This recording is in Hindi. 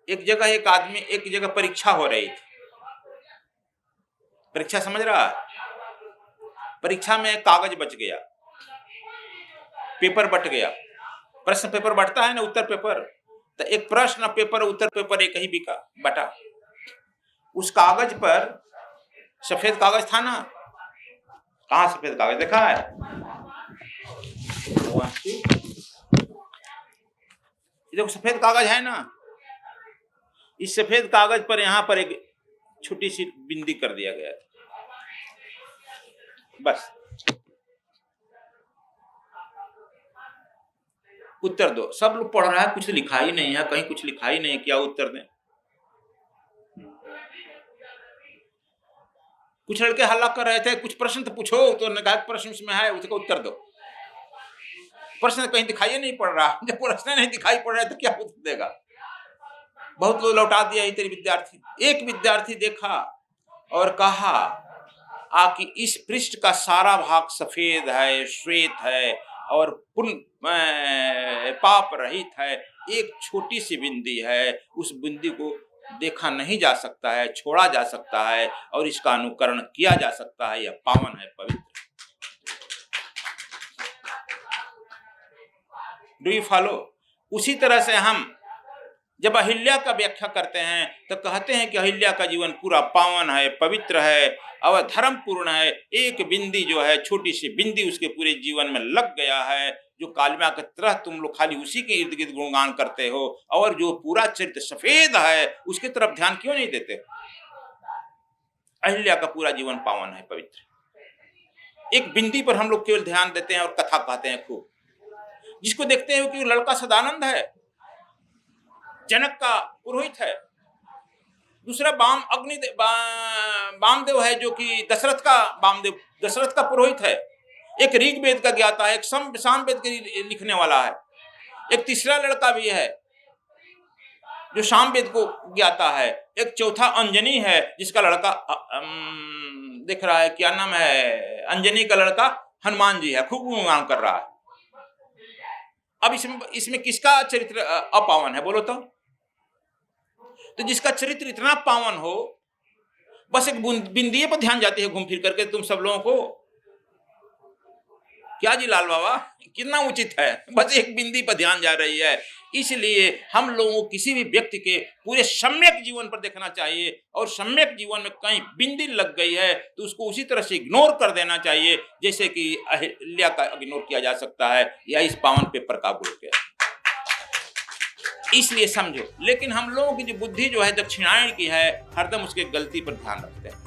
एक जगह एक आदमी, एक जगह परीक्षा हो रही थी। परीक्षा समझ रहा? परीक्षा में कागज बच गया, पेपर बट गया। प्रश्न पेपर बटता है ना, उत्तर पेपर। तो एक प्रश्न पेपर उत्तर पेपर एक ही बिका बटा। उस कागज पर सफेद कागज था ना, कहां सफेद कागज देखा है? देखो सफेद कागज है ना, इस सफेद कागज पर यहां पर एक छोटी सी बिंदी कर दिया गया था, बस। उत्तर दो। सब लोग पढ़ रहा है, कुछ लिखा ही नहीं है, कहीं कुछ लिखा ही नहीं, क्या उत्तर दें? कुछ लड़के हल्ला कर रहे थे, कुछ प्रश्न तो पूछो, तो उन्होंने कहा प्रश्न इसमें है, उसका उत्तर दो। प्रश्न कहीं दिखाई नहीं पड़ रहा, जब प्रश्न नहीं दिखाई पड़ रहा है तो क्या उत्तर देगा? बहुत लोग लौटा दिया ही तेरे विद्यार्थी। एक विद्यार्थी देखा और कहा कि इस पृष्ठ का सारा भाग सफेद है, श्वेत है और पाप रहित है, एक छोटी सी बिंदी है, उस बिंदी को देखा नहीं जा सकता है, छोड़ा जा सकता है और इसका अनुकरण किया जा सकता है, यह पावन है, पवित्र। Do you follow? उसी तरह से हम जब अहिल्या का व्याख्या करते हैं तो कहते हैं कि अहिल्या का जीवन पूरा पावन है, पवित्र है और धर्मपूर्ण है। एक बिंदी जो है, छोटी सी बिंदी उसके पूरे जीवन में लग गया है, जो कालिमा की तरह तुम लोग खाली उसी के इर्द गिर्द गुणगान करते हो, और जो पूरा चरित्र सफेद है उसकी तरफ ध्यान क्यों नहीं देते? अहिल्या का पूरा जीवन पावन है, पवित्र। एक बिंदी पर हम लोग केवल ध्यान देते हैं और कथा कहते हैं खूब। जिसको देखते हैं कि लड़का सदानंद है, जनक का पुरोहित है। दूसरा वामदेव है, जो कि दशरथ का पुरोहित है। एक ऋग्वेद का ज्ञाता है, एक सामवेद के लिखने वाला है। एक तीसरा लड़का भी है जो सामवेद को ज्ञाता है। एक चौथा अंजनी है, जिसका लड़का दिख रहा है, क्या नाम है, अंजनी का लड़का हनुमान जी है, खूब गुणगान कर रहा है। अब इसमें किसका चरित्र अपावन है बोलो तो जिसका चरित्र इतना पावन हो, बस एक बिंदी पर ध्यान जाती है घूम फिर करके तुम सब लोगों को। क्या जी लाल बाबा, कितना उचित है, बस एक बिंदी पर ध्यान जा रही है। इसलिए हम लोगों को किसी भी व्यक्ति के पूरे सम्यक जीवन पर देखना चाहिए, और सम्यक जीवन में कहीं बिंदी लग गई है तो उसको उसी तरह से इग्नोर कर देना चाहिए जैसे कि अहिल्या का इग्नोर किया जा सकता है, या इस पावन पेपर का गुण किया। इसलिए समझो। लेकिन हम लोगों की जो बुद्धि जो है दक्षिणायन की है, हरदम उसके गलती पर ध्यान रखते हैं।